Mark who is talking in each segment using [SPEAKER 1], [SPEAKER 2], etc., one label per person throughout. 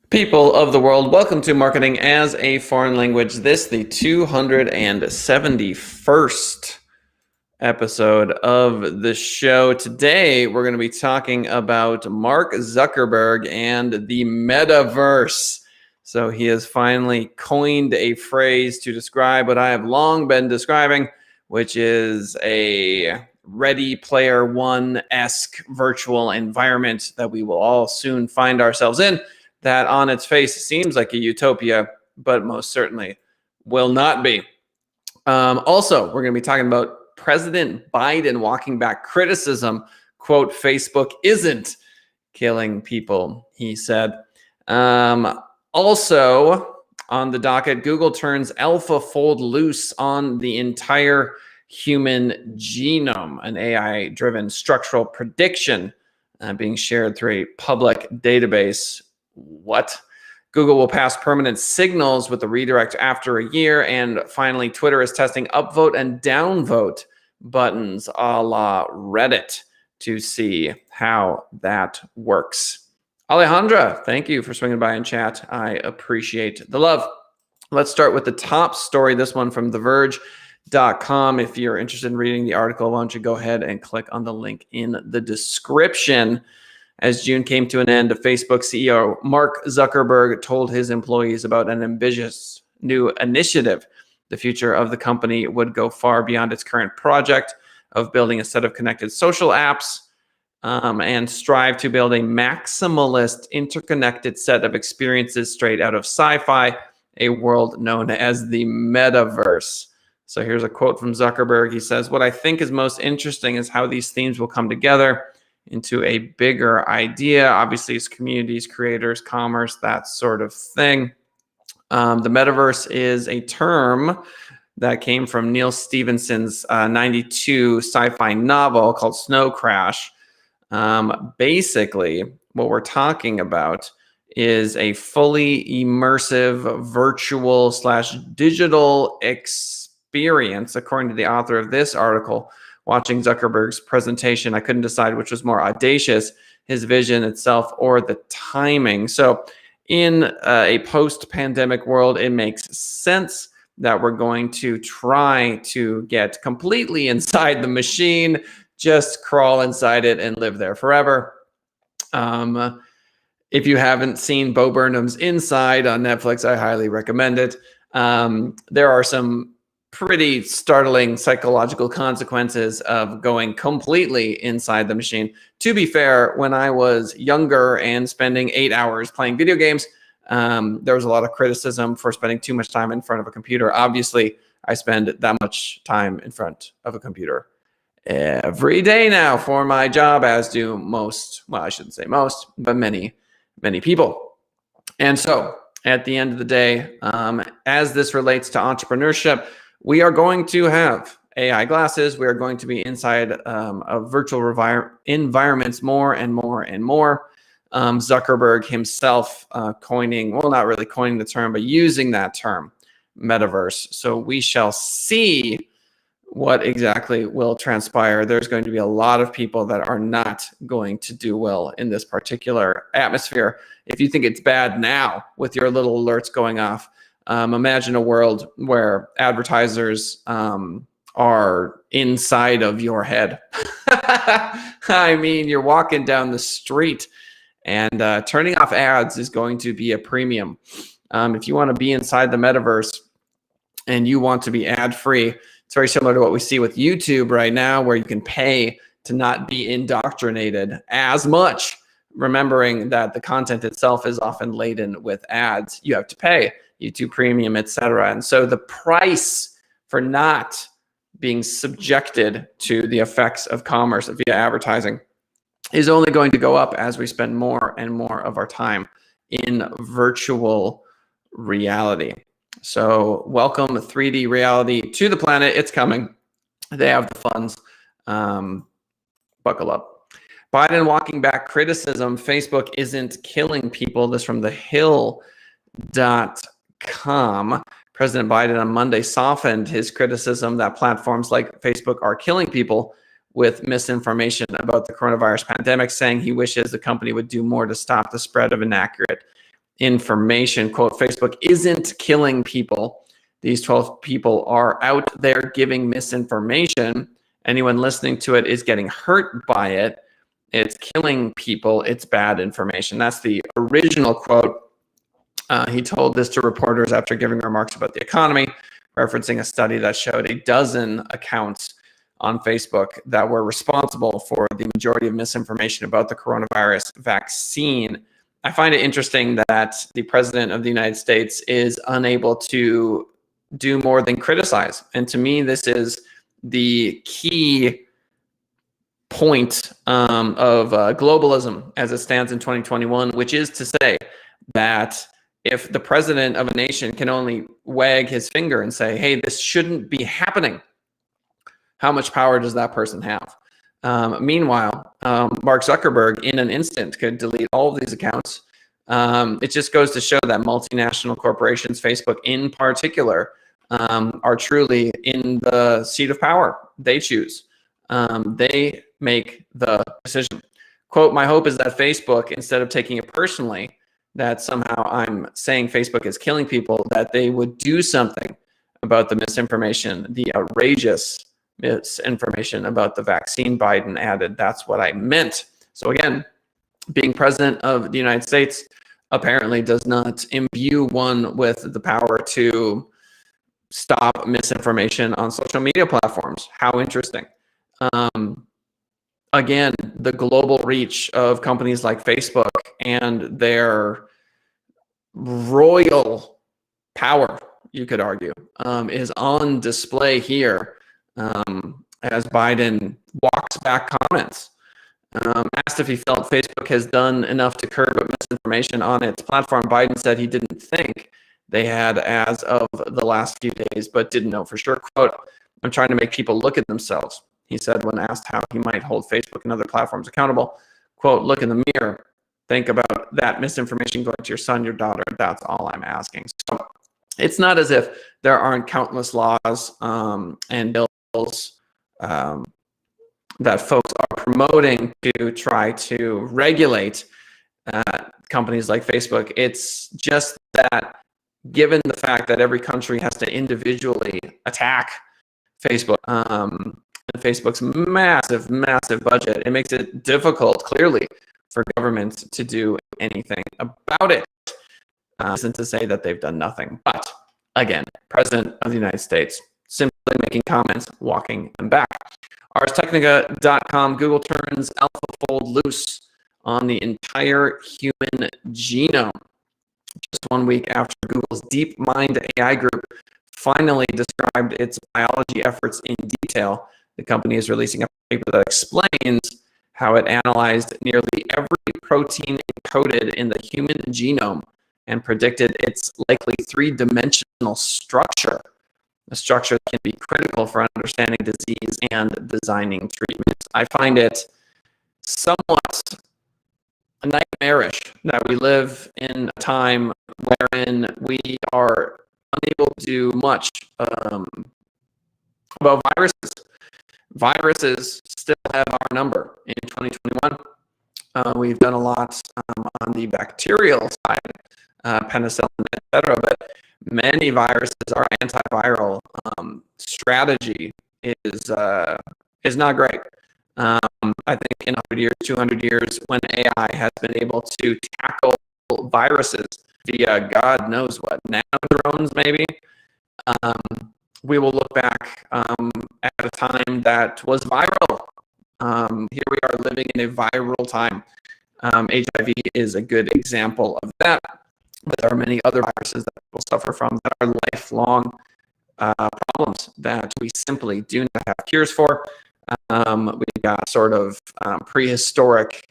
[SPEAKER 1] People of the world, welcome to Marketing as a Foreign Language. This, the 271st episode of the show. Today, we're going to be talking about Mark Zuckerberg and the Metaverse. So he has finally coined a phrase to describe what I have long been describing, which is a Ready Player One-esque virtual environment that we will all soon find ourselves in. That on its face seems like a utopia, but most certainly will not be. Also, we're going to be talking about President Biden walking back criticism. Quote, Facebook isn't killing people, he said. Also, on the docket, Google turns AlphaFold loose on the entire human genome, an AI-driven structural prediction being shared through a public database. What? Google will pass permanent signals with the redirect after a year. And finally, Twitter is testing upvote and downvote buttons a la Reddit to see how that works. Alejandra, thank you for swinging by in chat. I appreciate the love. Let's start with the top story, this one from TheVerge.com. If you're interested in reading the article, why don't you go ahead and click on the link in the description. As June came to an end, Facebook CEO Mark Zuckerberg told his employees about an ambitious new initiative. The future of the company would go far beyond its current project of building a set of connected social apps and strive to build a maximalist, interconnected set of experiences straight out of sci-fi, a world known as the Metaverse. So here's a quote from Zuckerberg. He says, "What I think is most interesting is how these themes will come together into a bigger idea. Obviously, it's communities, creators, commerce, that sort of thing." The Metaverse is a term that came from Neil Stephenson's 92 sci-fi novel called Snow Crash. Basically, what we're talking about is a fully immersive virtual / digital experience, according to the author of this article. Watching Zuckerberg's presentation, I couldn't decide which was more audacious, his vision itself or the timing. So in a post-pandemic world, it makes sense that we're going to try to get completely inside the machine, just crawl inside it and live there forever. If you haven't seen Bo Burnham's Inside on Netflix, I highly recommend it. There are some pretty startling psychological consequences of going completely inside the machine. To be fair, when I was younger and spending 8 hours playing video games, there was a lot of criticism for spending too much time in front of a computer. Obviously, I spend that much time in front of a computer every day now for my job, as do most, well, I shouldn't say most, but many people. And so at the end of the day, as this relates to entrepreneurship, we are going to have AI glasses. We are going to be inside of virtual environments more and more and more. Zuckerberg himself coining, well, not really coining the term, but using that term, Metaverse. So we shall see what exactly will transpire. There's going to be a lot of people that are not going to do well in this particular atmosphere. If you think it's bad now with your little alerts going off, imagine a world where advertisers are inside of your head. I mean, you're walking down the street and turning off ads is going to be a premium. If you want to be inside the Metaverse and you want to be ad-free, it's very similar to what we see with YouTube right now, where you can pay to not be indoctrinated as much, remembering that the content itself is often laden with ads. You have to pay YouTube Premium, etc. And so the price for not being subjected to the effects of commerce via advertising is only going to go up as we spend more and more of our time in virtual reality. So welcome 3D reality to the planet. It's coming. They have the funds. Buckle up. Biden walking back criticism. Facebook isn't killing people. This from thehill.com. President Biden on Monday softened his criticism that platforms like Facebook are killing people with misinformation about the coronavirus pandemic, saying he wishes the company would do more to stop the spread of inaccurate information. Quote, Facebook isn't killing people. These 12 people are out there giving misinformation. Anyone listening to it is getting hurt by it. It's killing people. It's bad information. That's the original quote. He told this to reporters after giving remarks about the economy, referencing a study that showed a dozen accounts on Facebook that were responsible for the majority of misinformation about the coronavirus vaccine. I find it interesting that the president of the United States is unable to do more than criticize. And to me, this is the key point of globalism as it stands in 2021, which is to say that if the president of a nation can only wag his finger and say, hey, this shouldn't be happening, how much power does that person have? Meanwhile, Mark Zuckerberg in an instant could delete all of these accounts. It just goes to show that multinational corporations, Facebook in particular, are truly in the seat of power. They choose. They make the decision. Quote, my hope is that Facebook, instead of taking it personally, that somehow I'm saying Facebook is killing people, that they would do something about the misinformation, the outrageous misinformation about the vaccine. Biden added, that's what I meant. So again, being president of the United States apparently does not imbue one with the power to stop misinformation on social media platforms. How interesting. Again, the global reach of companies like Facebook and their royal power, you could argue, is on display here as Biden walks back comments. Asked if he felt Facebook has done enough to curb misinformation on its platform, Biden said he didn't think they had as of the last few days, but didn't know for sure. Quote, I'm trying to make people look at themselves, he said when asked how he might hold Facebook and other platforms accountable. Quote, look in the mirror. Think about that misinformation going to your son, your daughter. That's all I'm asking. So it's not as if there aren't countless laws and bills that folks are promoting to try to regulate companies like Facebook. It's just that given the fact that every country has to individually attack Facebook, and Facebook's massive, massive budget, it makes it difficult, clearly, for governments to do anything about it. Isn't to say that they've done nothing. But again, President of the United States simply making comments, walking them back. ArsTechnica.com, Google turns AlphaFold loose on the entire human genome. Just 1 week after Google's DeepMind AI group finally described its biology efforts in detail, the company is releasing a paper that explains how it analyzed nearly every protein encoded in the human genome and predicted its likely three-dimensional structure, a structure that can be critical for understanding disease and designing treatments. I find it somewhat nightmarish that we live in a time wherein we are unable to do much about viruses. Viruses still have our number in 2021. We've done a lot on the bacterial side, penicillin, etc., but many viruses, our antiviral strategy is not great. I think in 100 years, 200 years, when AI has been able to tackle viruses via God knows what, nanodrones maybe, we will look back at a time that was viral. Here we are living in a viral time. HIV is a good example of that, but there are many other viruses that people suffer from that are lifelong problems that we simply do not have cures for. We've got sort of prehistoric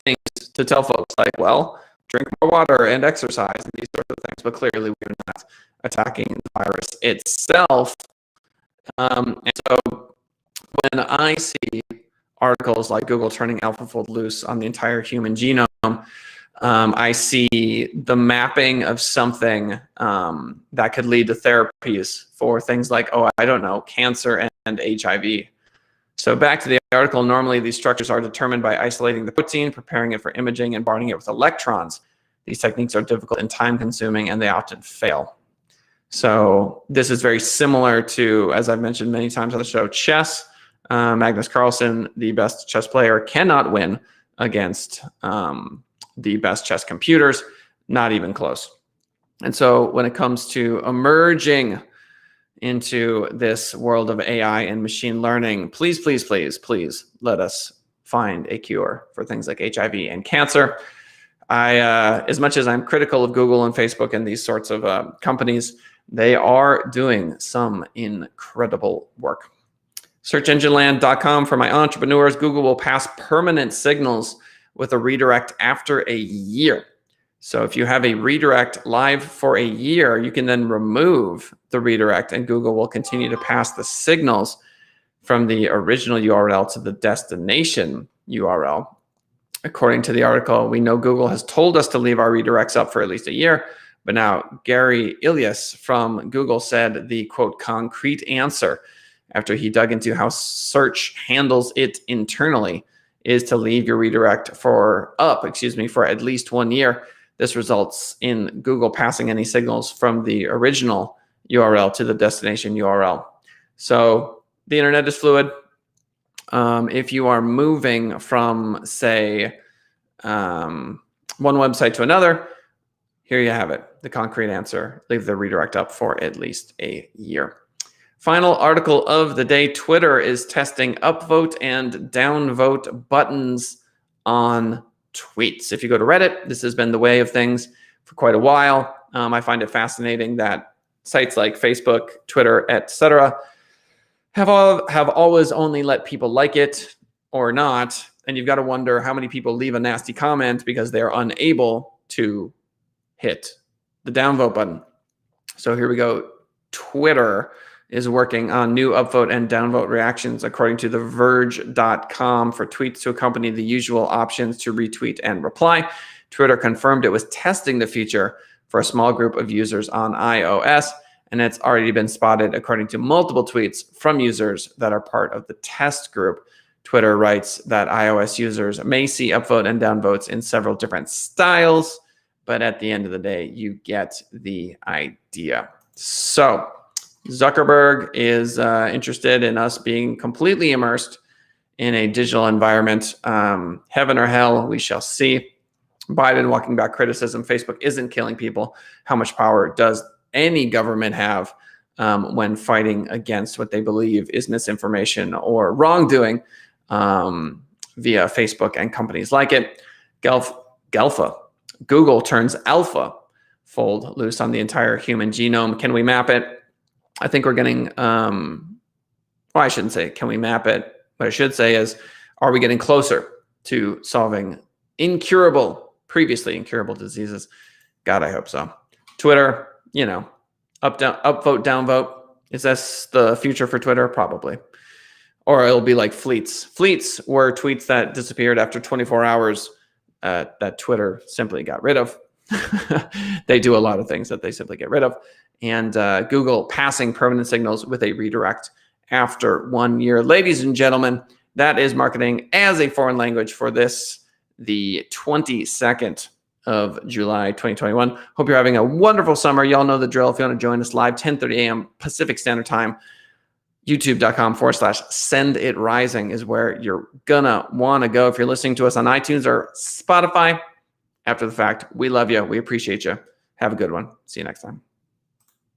[SPEAKER 1] things to tell folks like, well, drink more water and exercise and these sorts of things, but clearly we're not attacking the virus itself. And so when I see articles like Google turning AlphaFold loose on the entire human genome, I see the mapping of something that could lead to therapies for things like, oh, I don't know, cancer and HIV. So back to the article, normally these structures are determined by isolating the protein, preparing it for imaging, and bonding it with electrons. These techniques are difficult and time consuming, and they often fail. So this is very similar to, as I've mentioned many times on the show, chess. Magnus Carlsen, the best chess player, cannot win against the best chess computers, not even close. And so when it comes to emerging into this world of AI and machine learning, please, please, please, please let us find a cure for things like HIV and cancer. As much as I'm critical of Google and Facebook and these sorts of companies, they are doing some incredible work. SearchEngineLand.com for my entrepreneurs. Google will pass permanent signals with a redirect after a year. So if you have a redirect live for a year, you can then remove the redirect, and Google will continue to pass the signals from the original URL to the destination URL. According to the article, we know Google has told us to leave our redirects up for at least a year, but now Gary Ilias from Google said the, quote, concrete answer after he dug into how search handles it internally is to leave your redirect for at least 1 year. This results in Google passing any signals from the original URL to the destination URL. So the internet is fluid. If you are moving from, say, one website to another, here you have it, the concrete answer. Leave the redirect up for at least a year. Final article of the day, Twitter is testing upvote and downvote buttons on tweets. If you go to Reddit, this has been the way of things for quite a while. I find it fascinating that sites like Facebook, Twitter, etc. have always only let people like it or not. And you've got to wonder how many people leave a nasty comment because they're unable to hit the downvote button. So here we go. Twitter is working on new upvote and downvote reactions, according to TheVerge.com, for tweets to accompany the usual options to retweet and reply. Twitter confirmed it was testing the feature for a small group of users on iOS, and it's already been spotted according to multiple tweets from users that are part of the test group. Twitter writes that iOS users may see upvote and downvotes in several different styles, but at the end of the day, you get the idea. So Zuckerberg is interested in us being completely immersed in a digital environment. Heaven or hell, we shall see. Biden walking back criticism. Facebook isn't killing people. How much power does any government have when fighting against what they believe is misinformation or wrongdoing via Facebook and companies like it? Gelfa. Google turns alpha fold loose on the entire human genome. Can we map it? I think we're getting, well, I shouldn't say, can we map it? What I should say is, are we getting closer to solving previously incurable diseases? God, I hope so. Twitter, upvote, downvote. Is this the future for Twitter? Probably. Or it'll be like fleets. Fleets were tweets that disappeared after 24 hours that Twitter simply got rid of. They do a lot of things that they simply get rid of. And Google passing permanent signals with a redirect after 1 year. Ladies and gentlemen, that is marketing as a foreign language for the 22nd of July, 2021. Hope you're having a wonderful summer. Y'all know the drill. If you want to join us live, 10:30 a.m. Pacific Standard Time, youtube.com/senditrising is where you're gonna want to go. If you're listening to us on iTunes or Spotify after the fact, we love you. We appreciate you. Have a good one. See you next time.